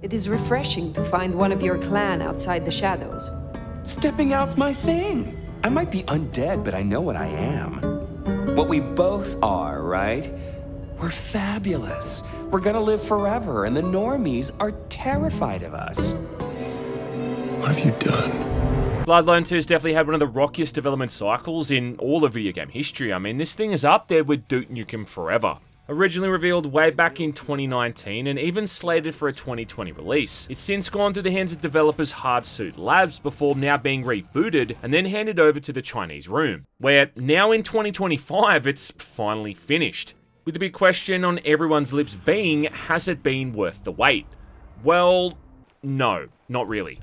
It is refreshing to find one of your clan outside the shadows. Stepping out's my thing. I might be undead, but I know what I am. What we both are, right? We're fabulous. We're gonna live forever, and the normies are terrified of us. What have you done? Bloodlines 2 has definitely had one of the rockiest development cycles in all of video game history. I mean, this thing is up there with Duke Nukem Forever. Originally revealed way back in 2019 and even slated for a 2020 release. It's since gone through the hands of developers Hardsuit Labs before now being rebooted and then handed over to the Chinese room, where now in 2025 it's finally finished. With the big question on everyone's lips being, has it been worth the wait? Well, no, not really.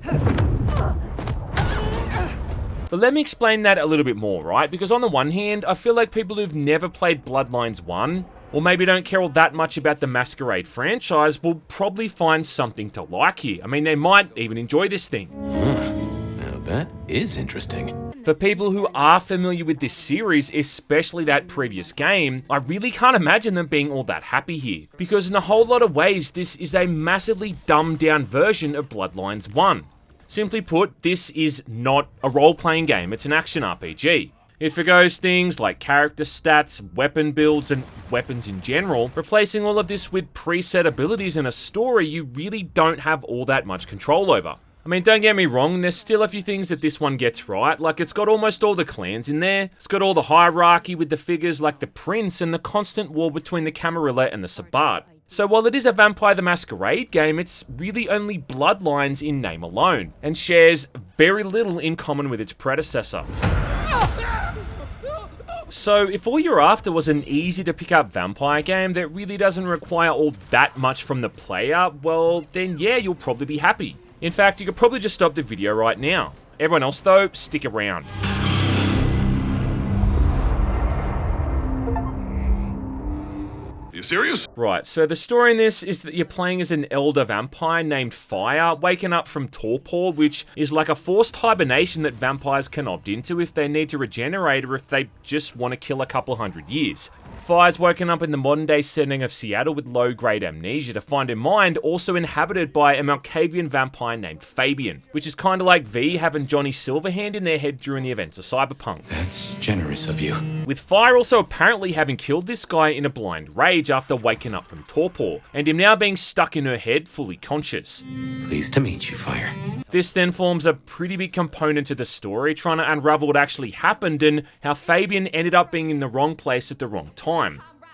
But let me explain that a little bit more, right? Because on the one hand, I feel like people who've never played Bloodlines 1, or maybe don't care all that much about the Masquerade franchise, will probably find something to like here. I mean, they might even enjoy this thing. Now that is interesting. For people who are familiar with this series, especially that previous game, I really can't imagine them being all that happy here. Because in a whole lot of ways, this is a massively dumbed down version of Bloodlines 1. Simply put, this is not a role-playing game, it's an action RPG. It forgoes things like character stats, weapon builds, and weapons in general, replacing all of this with preset abilities and a story you really don't have all that much control over. I mean, don't get me wrong, there's still a few things that this one gets right, like it's got almost all the clans in there, it's got all the hierarchy with the figures like the Prince and the constant war between the Camarilla and the Sabbat. So while it is a Vampire the Masquerade game, it's really only Bloodlines in name alone, and shares very little in common with its predecessor. So if all you're after was an easy to pick up vampire game that really doesn't require all that much from the player, well then yeah, you'll probably be happy. In fact, you could probably just stop the video right now. Everyone else though, stick around. Are you serious? Right, so the story in this is that you're playing as an elder vampire named Fire, waking up from torpor, which is like a forced hibernation that vampires can opt into if they need to regenerate or if they just want to kill a couple hundred years. Fire's woken up in the modern day setting of Seattle with low-grade amnesia to find her mind also inhabited by a Malkavian vampire named Fabian, which is kinda like V having Johnny Silverhand in their head during the events of Cyberpunk. That's generous of you. With Fire also apparently having killed this guy in a blind rage after waking up from torpor, and him now being stuck in her head fully conscious. Pleased to meet you, Fire. This then forms a pretty big component to the story, trying to unravel what actually happened and how Fabian ended up being in the wrong place at the wrong time.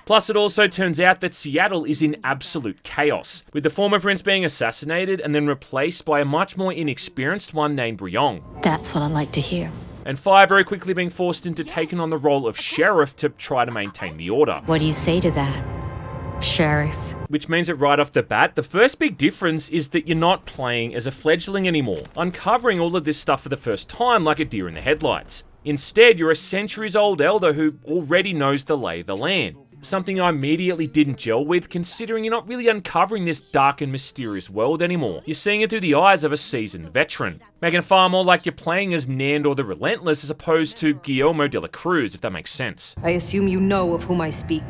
Plus, it also turns out that Seattle is in absolute chaos, with the former prince being assassinated and then replaced by a much more inexperienced one named Briong. That's what I like to hear. And Fire very quickly being forced into taking on the role of sheriff to try to maintain the order. What do you say to that, Sheriff? Which means that right off the bat, the first big difference is that you're not playing as a fledgling anymore, uncovering all of this stuff for the first time like a deer in the headlights. Instead, you're a centuries-old elder who already knows the lay of the land. Something I immediately didn't gel with, considering you're not really uncovering this dark and mysterious world anymore. You're seeing it through the eyes of a seasoned veteran, making it far more like you're playing as Nandor the Relentless as opposed to Guillermo de la Cruz, if that makes sense. I assume you know of whom I speak.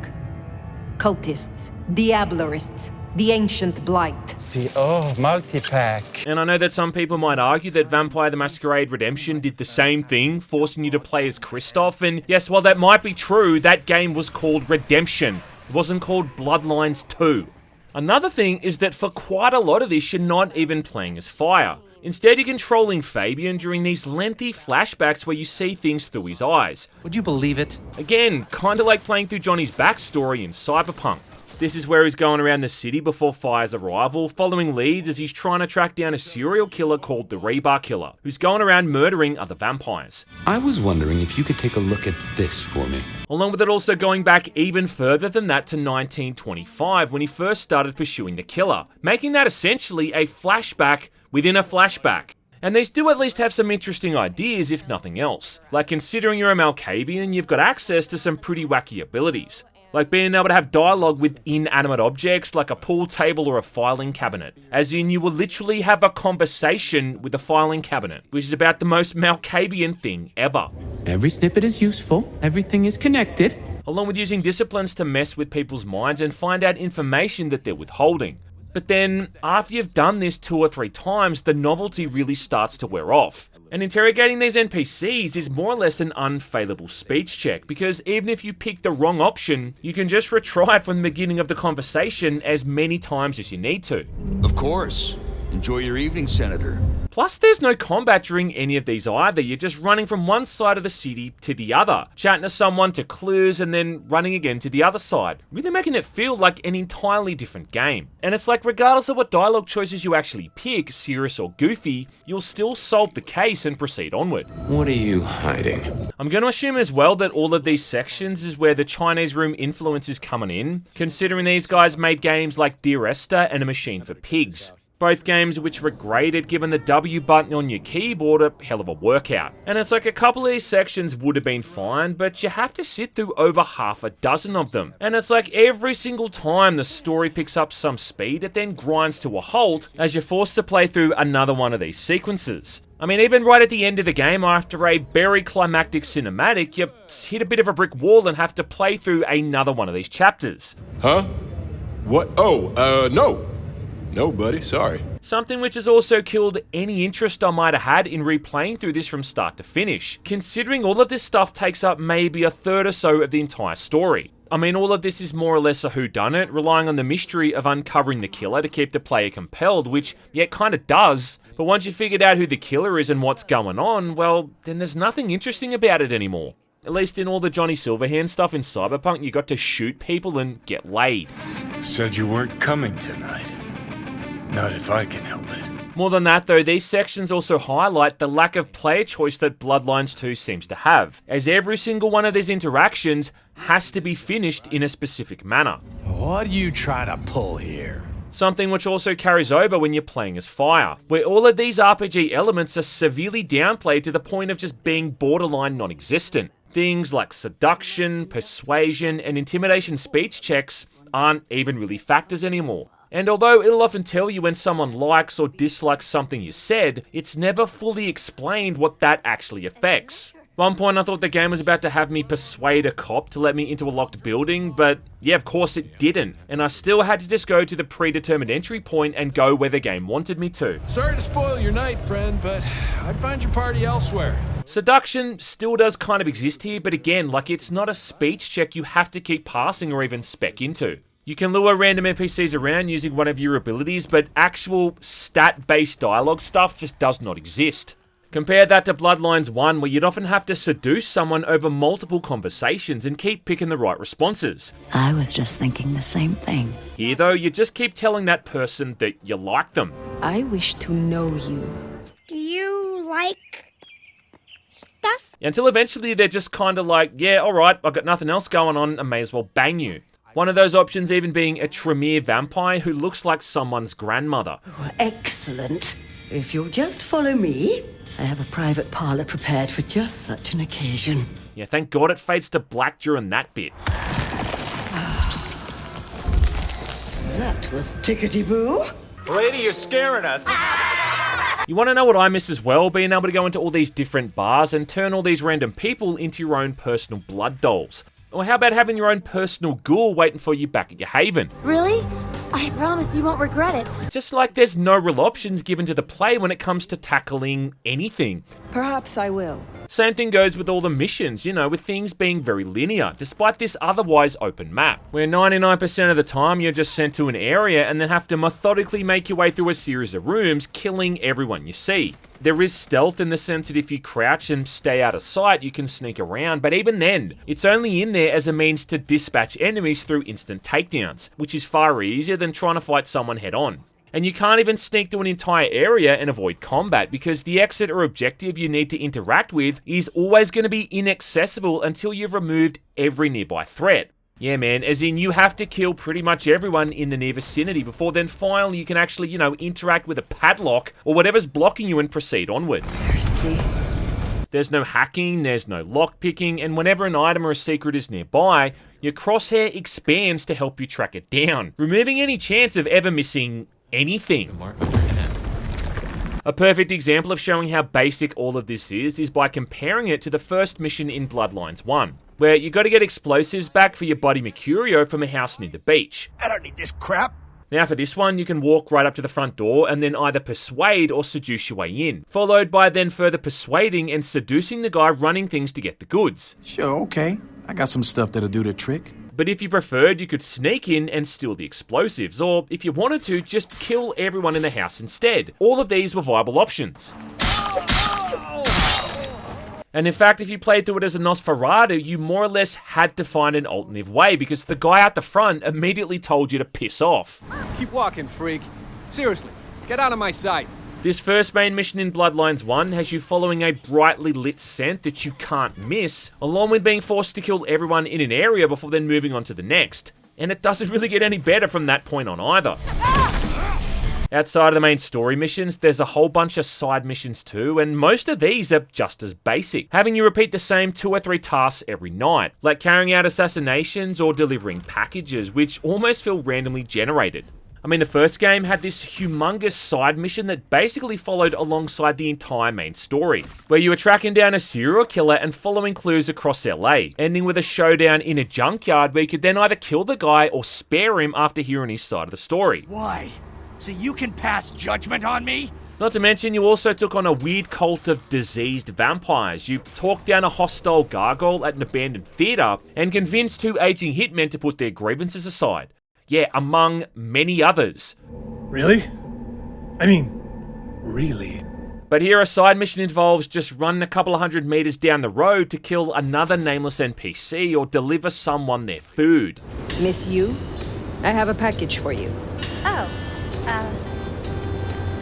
Cultists, Diablerists, the Ancient Blight. The multi-pack. And I know that some people might argue that Vampire the Masquerade Redemption did the same thing, forcing you to play as Kristoff, and yes, while that might be true, that game was called Redemption. It wasn't called Bloodlines 2. Another thing is that for quite a lot of this, you're not even playing as Fire. Instead, you're controlling Fabian during these lengthy flashbacks where you see things through his eyes. Would you believe it? Again, kinda like playing through Johnny's backstory in Cyberpunk. This is where he's going around the city before Fire's arrival, following leads as he's trying to track down a serial killer called the Rebar Killer, who's going around murdering other vampires. I was wondering if you could take a look at this for me. Along with it also going back even further than that to 1925 when he first started pursuing the killer, making that essentially a flashback within a flashback. And these do at least have some interesting ideas if nothing else. Like considering you're a Malkavian, you've got access to some pretty wacky abilities. Like being able to have dialogue with inanimate objects like a pool table or a filing cabinet. As in, you will literally have a conversation with a filing cabinet, which is about the most Malkavian thing ever. Every snippet is useful, everything is connected. Along with using disciplines to mess with people's minds and find out information that they're withholding. But then, after you've done this 2 or 3 times, the novelty really starts to wear off. And interrogating these NPCs is more or less an unfailable speech check, because even if you pick the wrong option, you can just retry from the beginning of the conversation as many times as you need to. Of course. Enjoy your evening, Senator. Plus, there's no combat during any of these either. You're just running from one side of the city to the other, chatting to someone to clues and then running again to the other side, really making it feel like an entirely different game. And it's like, regardless of what dialogue choices you actually pick, serious or goofy, you'll still solve the case and proceed onward. What are you hiding? I'm going to assume as well that all of these sections is where the Chinese room influence is coming in, considering these guys made games like Dear Esther and A Machine for Pigs. Both games which were great at giving the W button on your keyboard a hell of a workout. And it's like a couple of these sections would have been fine, but you have to sit through over half a dozen of them. And it's like every single time the story picks up some speed, it then grinds to a halt as you're forced to play through another one of these sequences. I mean, even right at the end of the game, after a very climactic cinematic, you hit a bit of a brick wall and have to play through another one of these chapters. Huh? What? Oh, no. No, buddy, sorry. Something which has also killed any interest I might have had in replaying through this from start to finish, considering all of this stuff takes up maybe a third or so of the entire story. I mean, all of this is more or less a whodunit, relying on the mystery of uncovering the killer to keep the player compelled, which, yeah, it kind of does, but once you figured out who the killer is and what's going on, well, then there's nothing interesting about it anymore. At least in all the Johnny Silverhand stuff in Cyberpunk, you got to shoot people and get laid. Said you weren't coming tonight. Not if I can help it. More than that though, these sections also highlight the lack of player choice that Bloodlines 2 seems to have, as every single one of these interactions has to be finished in a specific manner. What are you trying to pull here? Something which also carries over when you're playing as Fire, where all of these RPG elements are severely downplayed to the point of just being borderline non-existent. Things like seduction, persuasion, and intimidation speech checks aren't even really factors anymore. And although it'll often tell you when someone likes or dislikes something you said, it's never fully explained what that actually affects. One point I thought the game was about to have me persuade a cop to let me into a locked building, but yeah, of course it didn't. And I still had to just go to the predetermined entry point and go where the game wanted me to. Sorry to spoil your night, friend, but I'd find your party elsewhere. Seduction still does kind of exist here, but again, like it's not a speech check you have to keep passing or even spec into. You can lure random NPCs around using one of your abilities, but actual stat-based dialogue stuff just does not exist. Compare that to Bloodlines 1, where you'd often have to seduce someone over multiple conversations and keep picking the right responses. I was just thinking the same thing. Here though, you just keep telling that person that you like them. I wish to know you. Do you like stuff? Until eventually they're just kind of like, yeah, alright, I've got nothing else going on, I may as well bang you. One of those options even being a Tremere vampire who looks like someone's grandmother. Oh, excellent. If you'll just follow me, I have a private parlour prepared for just such an occasion. Yeah, thank God it fades to black during that bit. That was tickety-boo. Lady, you're scaring us. You want to know what I miss as well? Being able to go into all these different bars and turn all these random people into your own personal blood dolls. Or how about having your own personal ghoul waiting for you back at your haven? Really? I promise you won't regret it. Just like there's no real options given to the play when it comes to tackling anything. Perhaps I will. Same thing goes with all the missions, you know, with things being very linear, despite this otherwise open map, where 99% of the time you're just sent to an area and then have to methodically make your way through a series of rooms, killing everyone you see. There is stealth in the sense that if you crouch and stay out of sight, you can sneak around, but even then, it's only in there as a means to dispatch enemies through instant takedowns, which is far easier than trying to fight someone head on. And you can't even sneak to an entire area and avoid combat, because the exit or objective you need to interact with is always going to be inaccessible until you've removed every nearby threat. Yeah man, as in you have to kill pretty much everyone in the near vicinity before then finally you can actually, you know, interact with a padlock or whatever's blocking you and proceed onward. Thirsty. There's no hacking, there's no lockpicking, and whenever an item or a secret is nearby, your crosshair expands to help you track it down, removing any chance of ever missing anything. A perfect example of showing how basic all of this is by comparing it to the first mission in Bloodlines 1, where you got to get explosives back for your buddy Mercurio from a house near the beach. I don't need this crap. Now for this one, you can walk right up to the front door and then either persuade or seduce your way in, followed by then further persuading and seducing the guy running things to get the goods. Sure, okay. I got some stuff that'll do the trick. But if you preferred, you could sneak in and steal the explosives, or if you wanted to, just kill everyone in the house instead. All of these were viable options. And in fact, if you played through it as a Nosferatu, you more or less had to find an alternative way because the guy out the front immediately told you to piss off. Keep walking, freak. Seriously, get out of my sight. This first main mission in Bloodlines 1 has you following a brightly lit scent that you can't miss, along with being forced to kill everyone in an area before then moving on to the next. And it doesn't really get any better from that point on either. Outside of the main story missions, there's a whole bunch of side missions too, and most of these are just as basic, having you repeat the same 2 or 3 tasks every night, like carrying out assassinations or delivering packages, which almost feel randomly generated. I mean, the first game had this humongous side mission that basically followed alongside the entire main story, where you were tracking down a serial killer and following clues across LA, ending with a showdown in a junkyard where you could then either kill the guy or spare him after hearing his side of the story. Why? So you can pass judgment on me? Not to mention, you also took on a weird cult of diseased vampires. You talked down a hostile gargoyle at an abandoned theatre and convinced 2 aging hitmen to put their grievances aside. Yeah, among many others. Really? I mean, really? But here a side mission involves just running a couple of 100 meters down the road to kill another nameless NPC or deliver someone their food. Miss Yu, I have a package for you. Oh,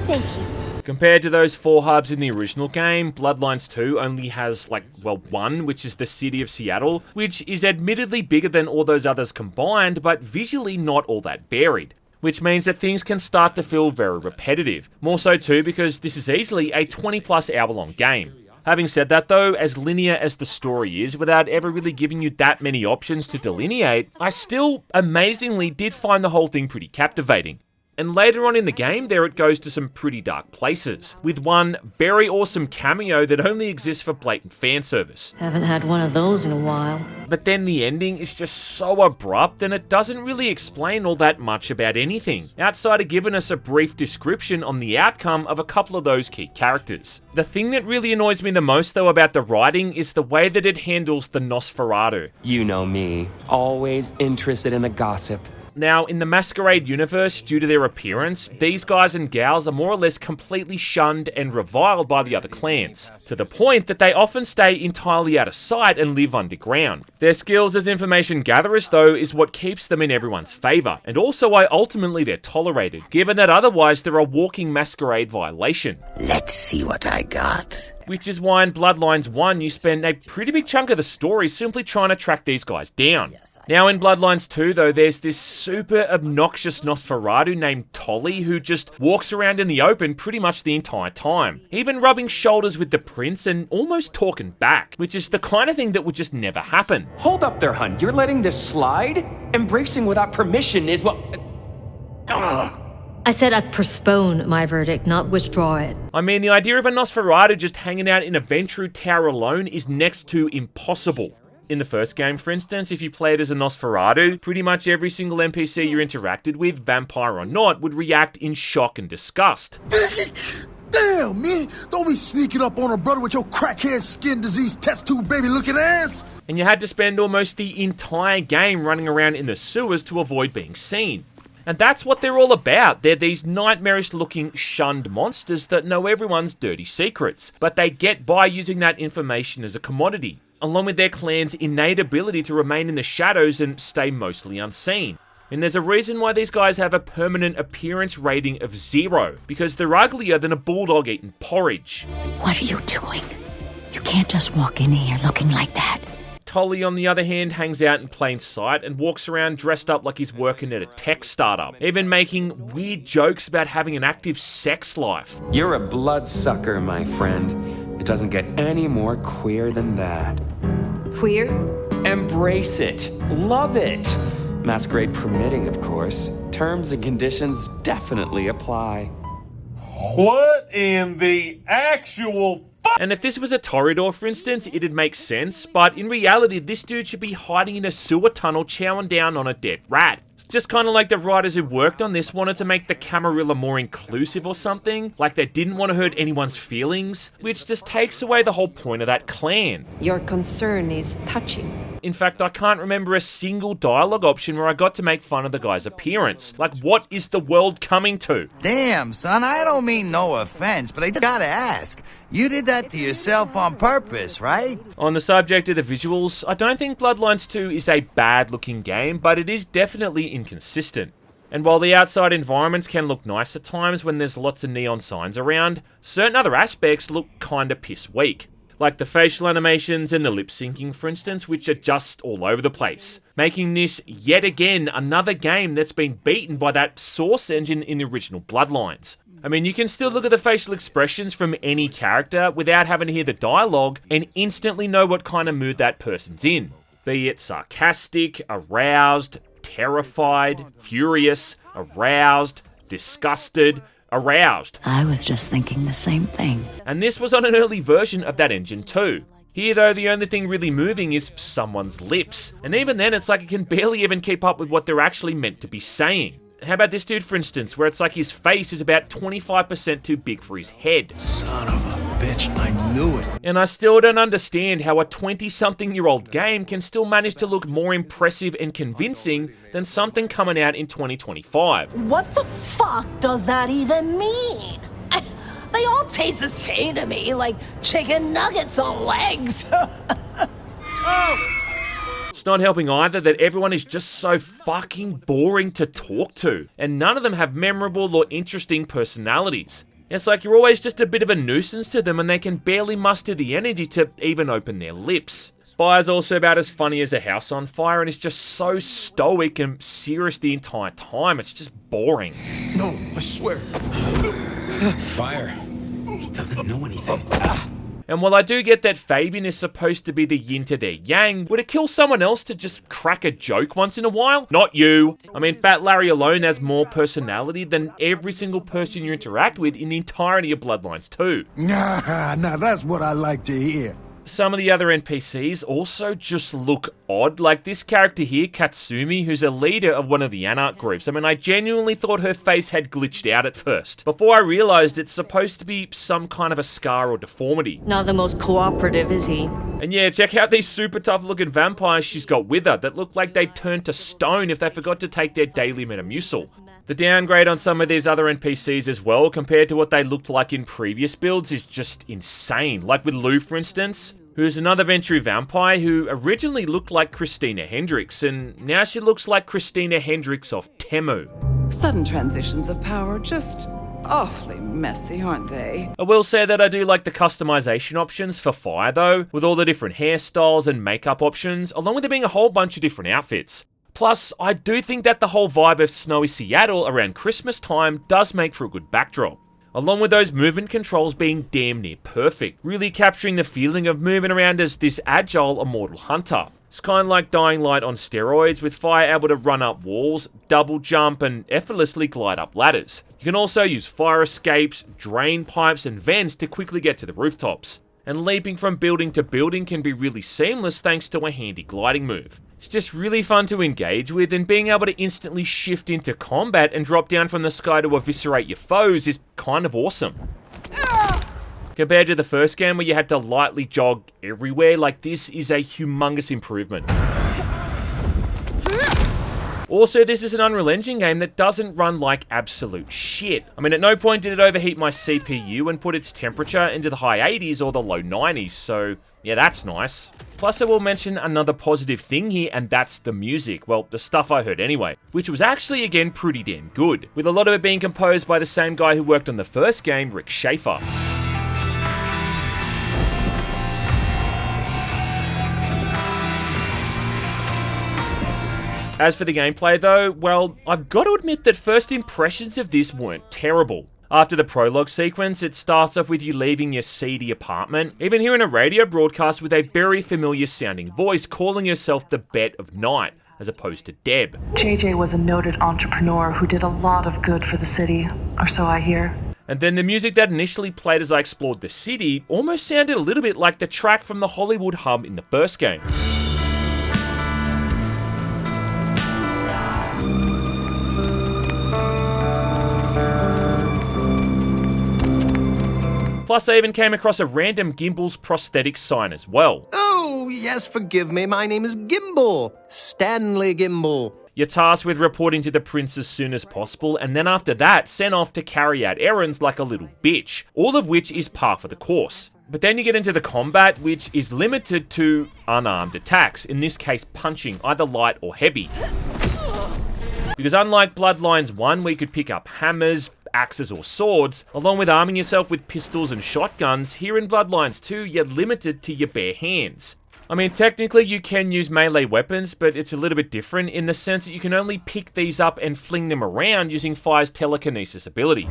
thank you. Compared to those 4 hubs in the original game, Bloodlines 2 only has, one, which is the city of Seattle, which is admittedly bigger than all those others combined, but visually not all that varied. Which means that things can start to feel very repetitive. More so too because this is easily a 20+ hour long game. Having said that though, as linear as the story is, without ever really giving you that many options to delineate, I still, amazingly, did find the whole thing pretty captivating. And later on in the game, there it goes to some pretty dark places, with one very awesome cameo that only exists for blatant fan service. Haven't had one of those in a while. But then the ending is just so abrupt and it doesn't really explain all that much about anything, outside of giving us a brief description on the outcome of a couple of those key characters. The thing that really annoys me the most though about the writing is the way that it handles the Nosferatu. You know me, always interested in the gossip. Now, in the Masquerade universe, due to their appearance, these guys and gals are more or less completely shunned and reviled by the other clans, to the point that they often stay entirely out of sight and live underground. Their skills as information gatherers, though, is what keeps them in everyone's favour, and also why ultimately they're tolerated, given that otherwise they're a walking Masquerade violation. Let's see what I got. Which is why in Bloodlines 1 you spend a pretty big chunk of the story simply trying to track these guys down. Now in Bloodlines 2 though, there's this super obnoxious Nosferatu named Tolly who just walks around in the open pretty much the entire time, even rubbing shoulders with the prince and almost talking back, which is the kind of thing that would just never happen. Hold up there, hun. You're letting this slide? Embracing without permission is what... Ugh. I said I'd postpone my verdict, not withdraw it. I mean, the idea of a Nosferatu just hanging out in a Ventru tower alone is next to impossible. In the first game, for instance, if you played as a Nosferatu, pretty much every single NPC you interacted with, vampire or not, would react in shock and disgust. Damn, man! Don't be sneaking up on a brother with your crackhead skin disease test tube baby looking ass! And you had to spend almost the entire game running around in the sewers to avoid being seen. And that's what they're all about. They're these nightmarish looking shunned monsters that know everyone's dirty secrets, but they get by using that information as a commodity, along with their clan's innate ability to remain in the shadows and stay mostly unseen. And there's a reason why these guys have a permanent appearance rating of 0, because they're uglier than a bulldog eating porridge. What are you doing? You can't just walk in here looking like that. Tolly, on the other hand, hangs out in plain sight and walks around dressed up like he's working at a tech startup, even making weird jokes about having an active sex life. You're a bloodsucker, my friend. It doesn't get any more queer than that. Queer? Embrace it. Love it. Masquerade permitting, of course. Terms and conditions definitely apply. What in the actual And if this was a Toreador, for instance, it'd make sense, but in reality, this dude should be hiding in a sewer tunnel chowing down on a dead rat. just kind of like the writers who worked on this wanted to make the Camarilla more inclusive or something, like they didn't want to hurt anyone's feelings, which just takes away the whole point of that clan. Your concern is touching. In fact, I can't remember a single dialogue option where I got to make fun of the guy's appearance. Like, what is the world coming to? Damn, son, I don't mean no offense, but I just gotta ask. You did that to yourself on purpose, right? On the subject of the visuals, I don't think Bloodlines 2 is a bad-looking game, but it is definitely inconsistent. And while the outside environments can look nice at times when there's lots of neon signs around, certain other aspects look kinda piss weak. Like the facial animations and the lip syncing, for instance, which are just all over the place, making this yet again another game that's been beaten by that source engine in the original Bloodlines. I mean, you can still look at the facial expressions from any character without having to hear the dialogue and instantly know what kind of mood that person's in. Be it sarcastic, aroused, terrified, furious, aroused, disgusted, aroused. I was just thinking the same thing. And this was on an early version of that engine too. Here though, the only thing really moving is someone's lips. And even then, it's like it can barely even keep up with what they're actually meant to be saying. How about this dude, for instance, where it's like his face is about 25% too big for his head. Son of a bitch, I knew it. And I still don't understand how a 20-something-year-old game can still manage to look more impressive and convincing than something coming out in 2025. What the fuck does that even mean? They all taste the same to me, like chicken nuggets on legs. It's not helping either that everyone is just so fucking boring to talk to, and none of them have memorable or interesting personalities. It's like you're always just a bit of a nuisance to them and they can barely muster the energy to even open their lips. Spire's also about as funny as a house on fire and is just so stoic and serious the entire time. It's just boring. No, I swear. Fire. He doesn't know anything. And while I do get that Fabian is supposed to be the yin to their yang, would it kill someone else to just crack a joke once in a while? Not you. I mean, Fat Larry alone has more personality than every single person you interact with in the entirety of Bloodlines 2. Nah, that's what I like to hear. Some of the other NPCs also just look odd, like this character here, Katsumi, who's a leader of one of the Anarch groups. I mean, I genuinely thought her face had glitched out at first, before I realised it's supposed to be some kind of a scar or deformity. Not the most cooperative, is he? And yeah, check out these super tough looking vampires she's got with her that look like they'd turn to stone if they forgot to take their daily Metamucil. The downgrade on some of these other NPCs as well, compared to what they looked like in previous builds, is just insane. Like with Lou, for instance, who's another Ventru vampire who originally looked like Christina Hendricks, and now she looks like Christina Hendricks off Temu. Sudden transitions of power, just awfully messy, aren't they? I will say that I do like the customization options for Fire though, with all the different hairstyles and makeup options, along with there being a whole bunch of different outfits. Plus, I do think that the whole vibe of snowy Seattle around Christmas time does make for a good backdrop. Along with those movement controls being damn near perfect, really capturing the feeling of moving around as this agile immortal hunter. It's kind of like Dying Light on steroids, with Fire able to run up walls, double jump, and effortlessly glide up ladders. You can also use fire escapes, drain pipes, and vents to quickly get to the rooftops. And leaping from building to building can be really seamless thanks to a handy gliding move. It's just really fun to engage with, and being able to instantly shift into combat and drop down from the sky to eviscerate your foes is kind of awesome. Compared to the first game where you had to lightly jog everywhere, like this is a humongous improvement. Also, this is an Unreal Engine game that doesn't run like absolute shit. I mean, at no point did it overheat my CPU and put its temperature into the high 80s or the low 90s, so yeah, that's nice. Plus, I will mention another positive thing here, and that's the music. Well, the stuff I heard anyway, which was actually, again, pretty damn good, with a lot of it being composed by the same guy who worked on the first game, Rick Schaefer. As for the gameplay though, well, I've got to admit that first impressions of this weren't terrible. After the prologue sequence, it starts off with you leaving your seedy apartment, even hearing a radio broadcast with a very familiar sounding voice calling herself the Bet of Night, as opposed to Deb. JJ was a noted entrepreneur who did a lot of good for the city, or so I hear. And then the music that initially played as I explored the city almost sounded a little bit like the track from the Hollywood hub in the first game. Plus, I even came across a random Gimbal's prosthetic sign as well. Oh, yes, forgive me. My name is Gimbal. Stanley Gimbal. You're tasked with reporting to the prince as soon as possible, and then after that, sent off to carry out errands like a little bitch, all of which is par for the course. But then you get into the combat, which is limited to unarmed attacks, in this case punching, either light or heavy. Because unlike Bloodlines 1, where you could pick up hammers, axes or swords, along with arming yourself with pistols and shotguns, here in Bloodlines 2, you're limited to your bare hands. I mean, technically you can use melee weapons, but it's a little bit different in the sense that you can only pick these up and fling them around using Fire's telekinesis ability.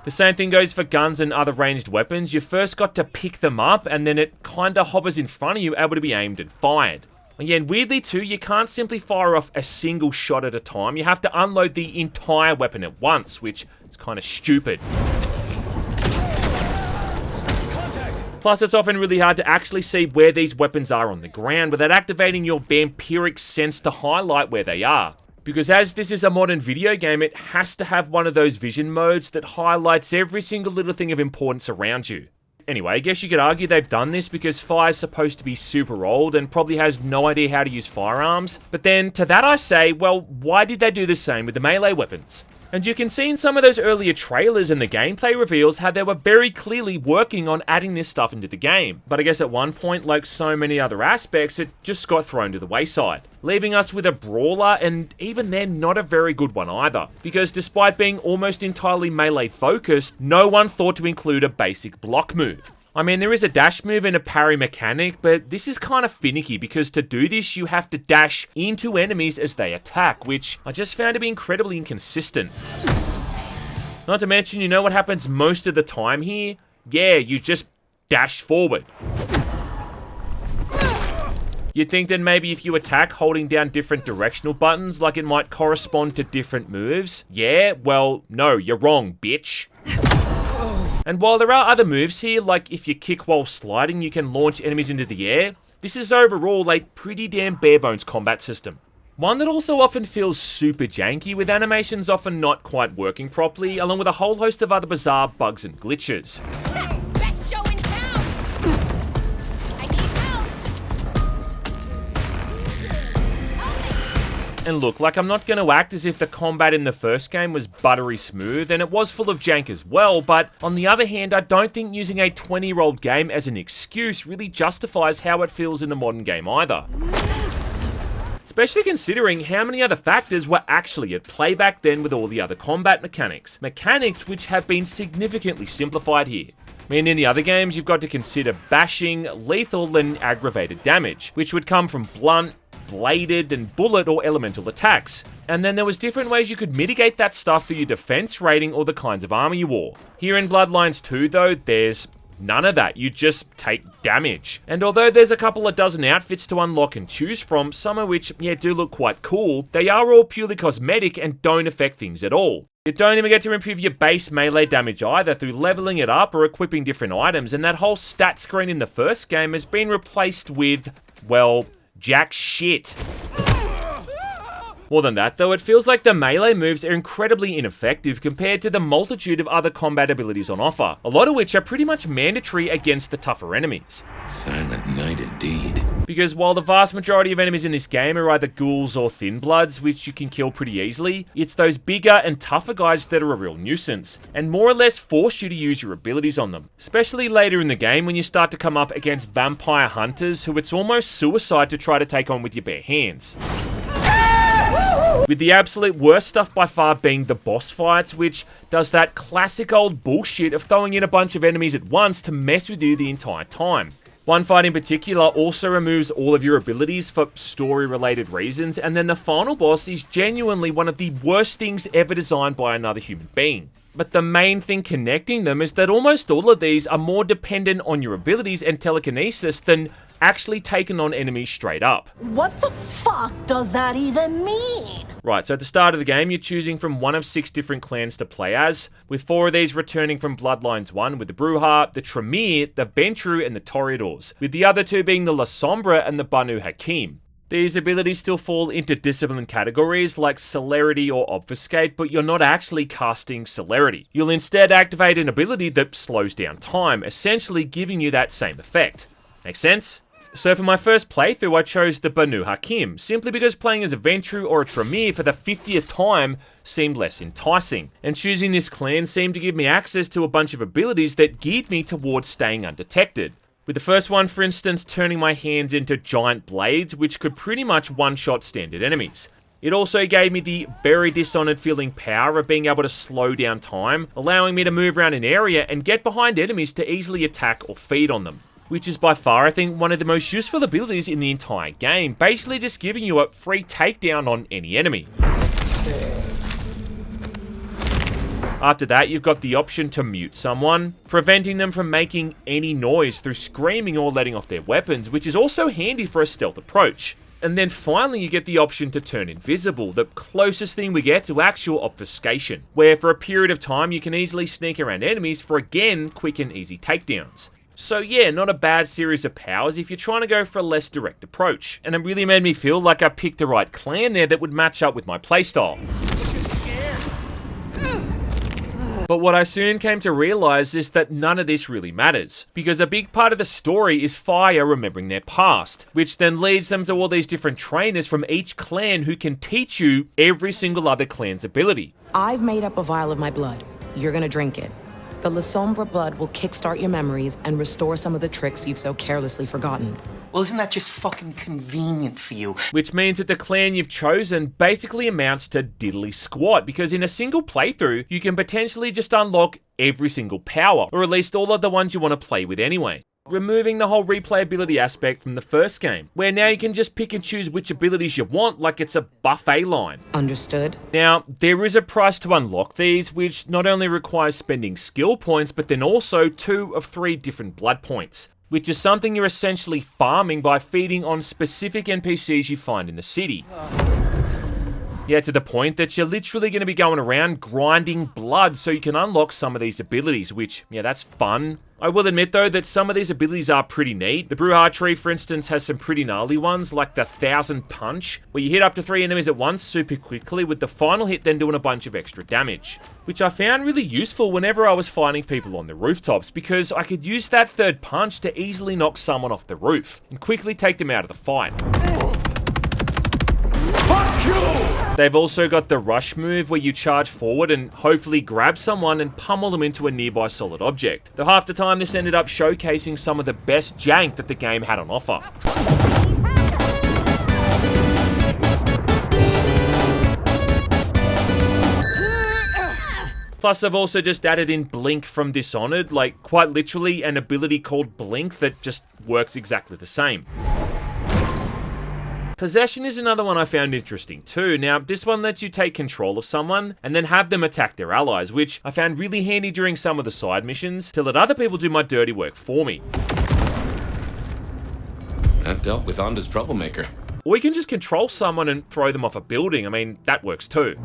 The same thing goes for guns and other ranged weapons. You first got to pick them up, and then it kinda hovers in front of you, able to be aimed and fired. Again, weirdly too, you can't simply fire off a single shot at a time. You have to unload the entire weapon at once, which is kinda stupid. Plus, it's often really hard to actually see where these weapons are on the ground without activating your vampiric sense to highlight where they are. Because as this is a modern video game, it has to have one of those vision modes that highlights every single little thing of importance around you. Anyway, I guess you could argue they've done this because Fire's supposed to be super old and probably has no idea how to use firearms. But then, to that I say, well, why did they do the same with the melee weapons? And you can see in some of those earlier trailers and the gameplay reveals how they were very clearly working on adding this stuff into the game. But I guess at one point, like so many other aspects, it just got thrown to the wayside, leaving us with a brawler, and even then not a very good one either. Because despite being almost entirely melee focused, no one thought to include a basic block move. I mean, there is a dash move and a parry mechanic, but this is kind of finicky because to do this, you have to dash into enemies as they attack, which I just found to be incredibly inconsistent. Not to mention, you know what happens most of the time here? Yeah, you just dash forward. You'd think that maybe if you attack holding down different directional buttons, like it might correspond to different moves. Yeah, well, no, you're wrong, bitch. And while there are other moves here, like if you kick while sliding, you can launch enemies into the air, this is overall a pretty damn bare-bones combat system. One that also often feels super janky, with animations often not quite working properly, along with a whole host of other bizarre bugs and glitches. Best show in town! I need help! And look, like I'm not going to act as if the combat in the first game was buttery smooth, and it was full of jank as well, but on the other hand, I don't think using a 20-year-old game as an excuse really justifies how it feels in the modern game either. Especially considering how many other factors were actually at play back then with all the other combat mechanics. Mechanics which have been significantly simplified here. I mean, in the other games, you've got to consider bashing, lethal, and aggravated damage, which would come from blunt, bladed, and bullet or elemental attacks. And then there was different ways you could mitigate that stuff through your defense rating or the kinds of armor you wore. Here in Bloodlines 2 though, there's none of that. You just take damage. And although there's a couple of dozen outfits to unlock and choose from, some of which, yeah, do look quite cool, they are all purely cosmetic and don't affect things at all. You don't even get to improve your base melee damage either through leveling it up or equipping different items, and that whole stat screen in the first game has been replaced with, well, jack shit. More than that though, it feels like the melee moves are incredibly ineffective compared to the multitude of other combat abilities on offer, a lot of which are pretty much mandatory against the tougher enemies. Silent night indeed. Because while the vast majority of enemies in this game are either ghouls or thin bloods, which you can kill pretty easily, it's those bigger and tougher guys that are a real nuisance, and more or less force you to use your abilities on them. Especially later in the game when you start to come up against vampire hunters who it's almost suicide to try to take on with your bare hands. With the absolute worst stuff by far being the boss fights, which does that classic old bullshit of throwing in a bunch of enemies at once to mess with you the entire time. One fight in particular also removes all of your abilities for story-related reasons, and then the final boss is genuinely one of the worst things ever designed by another human being. But the main thing connecting them is that almost all of these are more dependent on your abilities and telekinesis than actually taking on enemies straight up. What the fuck does that even mean? Right, so at the start of the game, you're choosing from one of 6 different clans to play as, with 4 of these returning from Bloodlines 1 with the Brujah, the Tremere, the Ventru, and the Toreadors, with the other 2 being the La Sombra and the Banu Hakim. These abilities still fall into discipline categories like Celerity or Obfuscate, but you're not actually casting Celerity. You'll instead activate an ability that slows down time, essentially giving you that same effect. Make sense? So for my first playthrough, I chose the Banu Hakim, simply because playing as a Ventrue or a Tremere for the 50th time seemed less enticing, and choosing this clan seemed to give me access to a bunch of abilities that geared me towards staying undetected. With the first one, for instance, turning my hands into giant blades, which could pretty much one-shot standard enemies. It also gave me the very Dishonored feeling power of being able to slow down time, allowing me to move around an area and get behind enemies to easily attack or feed on them. Which is by far, I think, one of the most useful abilities in the entire game, basically just giving you a free takedown on any enemy. After that, you've got the option to mute someone, preventing them from making any noise through screaming or letting off their weapons, which is also handy for a stealth approach. And then finally you get the option to turn invisible, the closest thing we get to actual obfuscation, where for a period of time you can easily sneak around enemies for again quick and easy takedowns. So yeah, not a bad series of powers if you're trying to go for a less direct approach, and it really made me feel like I picked the right clan there that would match up with my playstyle. But what I soon came to realize is that none of this really matters, because a big part of the story is Fire remembering their past, which then leads them to all these different trainers from each clan who can teach you every single other clan's ability. I've made up a vial of my blood. You're gonna drink it. The La Sombra blood will kickstart your memories and restore some of the tricks you've so carelessly forgotten. Well, isn't that just fucking convenient for you? Which means that the clan you've chosen basically amounts to diddly squat, because in a single playthrough, you can potentially just unlock every single power, or at least all of the ones you want to play with anyway. Removing the whole replayability aspect from the first game, where now you can just pick and choose which abilities you want like it's a buffet line. Understood. Now, there is a price to unlock these, which not only requires spending skill points, but then also 2 of 3 different blood points, which is something you're essentially farming by feeding on specific NPCs you find in the city. Yeah, to the point that you're literally going to be going around grinding blood so you can unlock some of these abilities, which, yeah, that's fun. I will admit, though, that some of these abilities are pretty neat. The Bruja tree, for instance, has some pretty gnarly ones, like the 1000 Punch, where you hit up to 3 enemies at once super quickly, with the final hit then doing a bunch of extra damage, which I found really useful whenever I was fighting people on the rooftops, because I could use that 3rd punch to easily knock someone off the roof, and quickly take them out of the fight. They've also got the rush move where you charge forward and hopefully grab someone and pummel them into a nearby solid object. Though half the time this ended up showcasing some of the best jank that the game had on offer. Plus, I've also just added in Blink from Dishonored, like quite literally an ability called Blink that just works exactly the same. Possession is another one I found interesting too. Now, this one lets you take control of someone and then have them attack their allies, which I found really handy during some of the side missions to let other people do my dirty work for me. That dealt with Onda's troublemaker. Or you can just control someone and throw them off a building. I mean, that works too.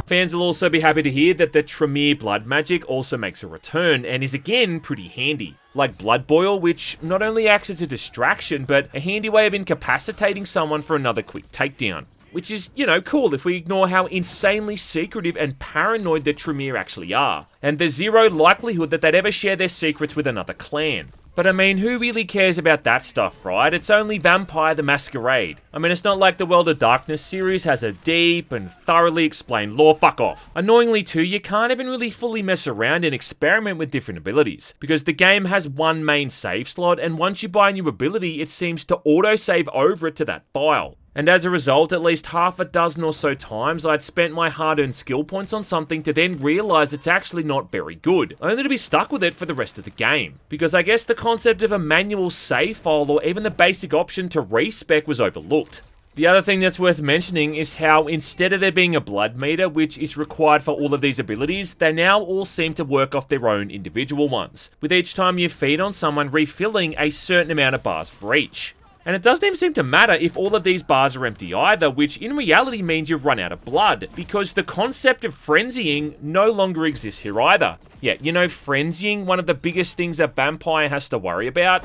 Fans will also be happy to hear that the Tremere blood magic also makes a return and is again pretty handy. Like Blood Boil, which not only acts as a distraction, but a handy way of incapacitating someone for another quick takedown. Which is, you know, cool if we ignore how insanely secretive and paranoid the Tremere actually are, and there's zero likelihood that they'd ever share their secrets with another clan. But I mean, who really cares about that stuff, right? It's only Vampire the Masquerade. I mean, it's not like the World of Darkness series has a deep and thoroughly explained lore. Fuck off. Annoyingly too, you can't even really fully mess around and experiment with different abilities, because the game has one main save slot, and once you buy a new ability, it seems to auto-save over it to that file. And as a result, at least half a dozen or so times, I'd spent my hard-earned skill points on something to then realise it's actually not very good, only to be stuck with it for the rest of the game. Because I guess the concept of a manual save file or even the basic option to respec was overlooked. The other thing that's worth mentioning is how instead of there being a blood meter, which is required for all of these abilities, they now all seem to work off their own individual ones, with each time you feed on someone refilling a certain amount of bars for each. And it doesn't even seem to matter if all of these bars are empty either, which in reality means you've run out of blood, because the concept of frenzying no longer exists here either. Yeah, you know, frenzying, one of the biggest things a vampire has to worry about?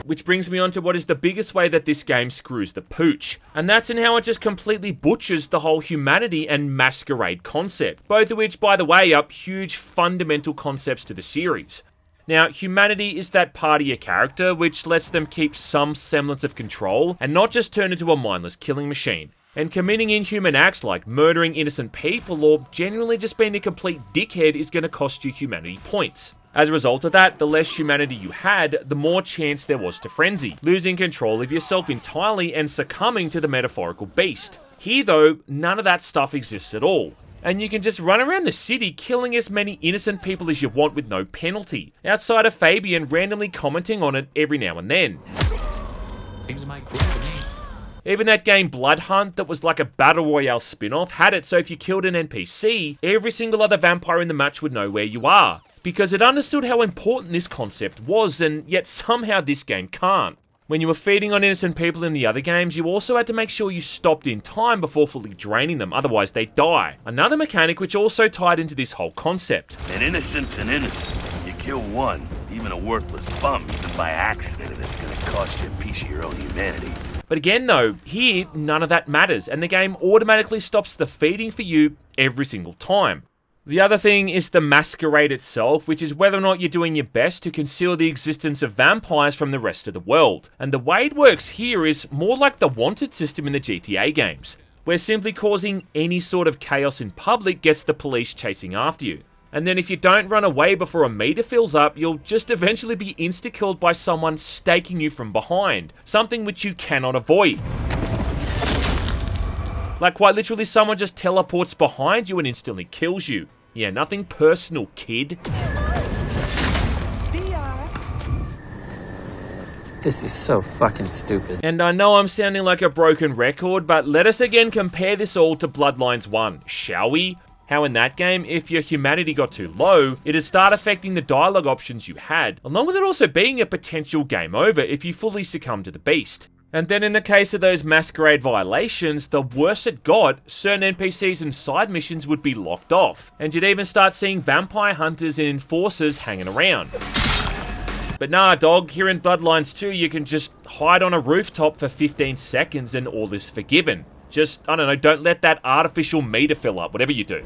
which brings me on to what is the biggest way that this game screws the pooch, and that's in how it just completely butchers the whole humanity and masquerade concept, both of which, by the way, are huge fundamental concepts to the series. Now, humanity is that part of your character which lets them keep some semblance of control and not just turn into a mindless killing machine. And committing inhuman acts like murdering innocent people or genuinely just being a complete dickhead is going to cost you humanity points. As a result of that, the less humanity you had, the more chance there was to frenzy, losing control of yourself entirely and succumbing to the metaphorical beast. Here though, none of that stuff exists at all. And you can just run around the city killing as many innocent people as you want with no penalty, outside of Fabian randomly commenting on it every now and then. Seems like cool to me. Even that game Blood Hunt that was like a Battle Royale spin-off had it so if you killed an NPC, every single other vampire in the match would know where you are, because it understood how important this concept was, and yet somehow this game can't. When you were feeding on innocent people in the other games, you also had to make sure you stopped in time before fully draining them, otherwise they'd die. Another mechanic which also tied into this whole concept. An innocent's an innocent. You kill one, even a worthless bum, even by accident, and it's gonna cost you a piece of your own humanity. But again though, here none of that matters, and the game automatically stops the feeding for you every single time. The other thing is the masquerade itself, which is whether or not you're doing your best to conceal the existence of vampires from the rest of the world. And the way it works here is more like the wanted system in the GTA games, where simply causing any sort of chaos in public gets the police chasing after you. And then if you don't run away before a meter fills up, you'll just eventually be insta-killed by someone staking you from behind, something which you cannot avoid. Like quite literally someone just teleports behind you and instantly kills you. Yeah, nothing personal, kid. See ya. This is so fucking stupid. And I know I'm sounding like a broken record, but let us again compare this all to Bloodlines 1, shall we? How in that game, if your humanity got too low, it'd start affecting the dialogue options you had, along with it also being a potential game over if you fully succumb to the beast. And then in the case of those masquerade violations, the worse it got, certain NPCs and side missions would be locked off, and you'd even start seeing vampire hunters and enforcers hanging around. But nah dog, here in Bloodlines 2 you can just hide on a rooftop for 15 seconds and all is forgiven. Just, I don't know, don't let that artificial meter fill up, whatever you do.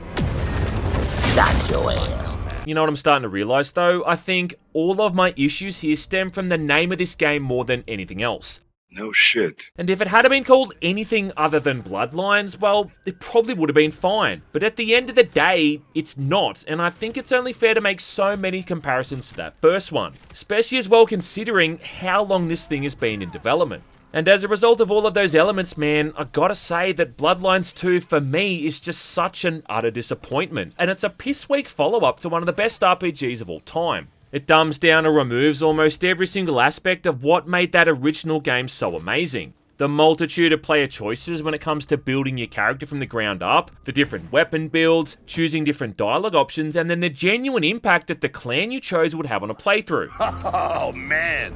Got your ass. You know what I'm starting to realise though? I think all of my issues here stem from the name of this game more than anything else. No shit. And if it had been called anything other than Bloodlines, well, it probably would have been fine. But at the end of the day, it's not, and I think it's only fair to make so many comparisons to that first one, especially as well considering how long this thing has been in development. And as a result of all of those elements, man, I gotta say that Bloodlines 2 for me is just such an utter disappointment, and it's a piss-weak follow-up to one of the best RPGs of all time. It dumbs down or removes almost every single aspect of what made that original game so amazing. The multitude of player choices when it comes to building your character from the ground up, the different weapon builds, choosing different dialogue options, and then the genuine impact that the clan you chose would have on a playthrough. Oh man,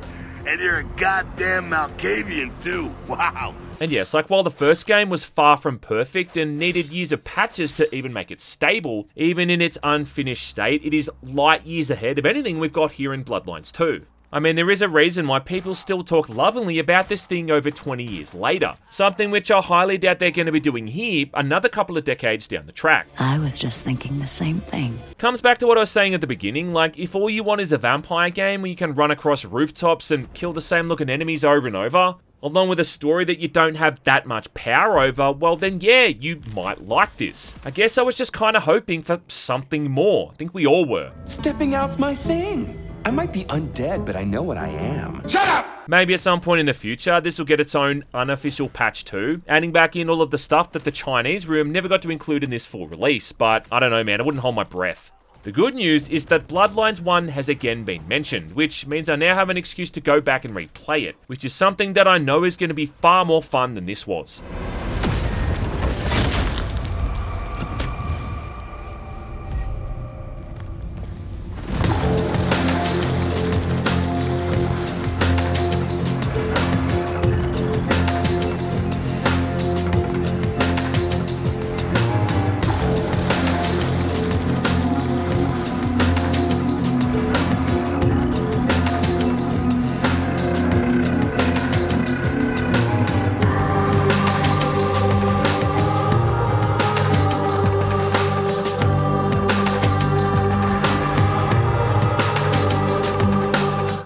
and you're a goddamn Malkavian too, wow. And yes, like while the first game was far from perfect and needed years of patches to even make it stable, even in its unfinished state, it is light years ahead of anything we've got here in Bloodlines 2. I mean, there is a reason why people still talk lovingly about this thing over 20 years later, something which I highly doubt they're going to be doing here another couple of decades down the track. I was just thinking the same thing. Comes back to what I was saying at the beginning, like if all you want is a vampire game where you can run across rooftops and kill the same looking enemies over and over, along with a story that you don't have that much power over, well then yeah, you might like this. I guess I was just kind of hoping for something more. I think we all were. Stepping out's my thing. I might be undead, but I know what I am. Shut up! Maybe at some point in the future, this will get its own unofficial patch too, adding back in all of the stuff that the Chinese room never got to include in this full release, but I don't know man, I wouldn't hold my breath. The good news is that Bloodlines 1 has again been mentioned, which means I now have an excuse to go back and replay it, which is something that I know is going to be far more fun than this was.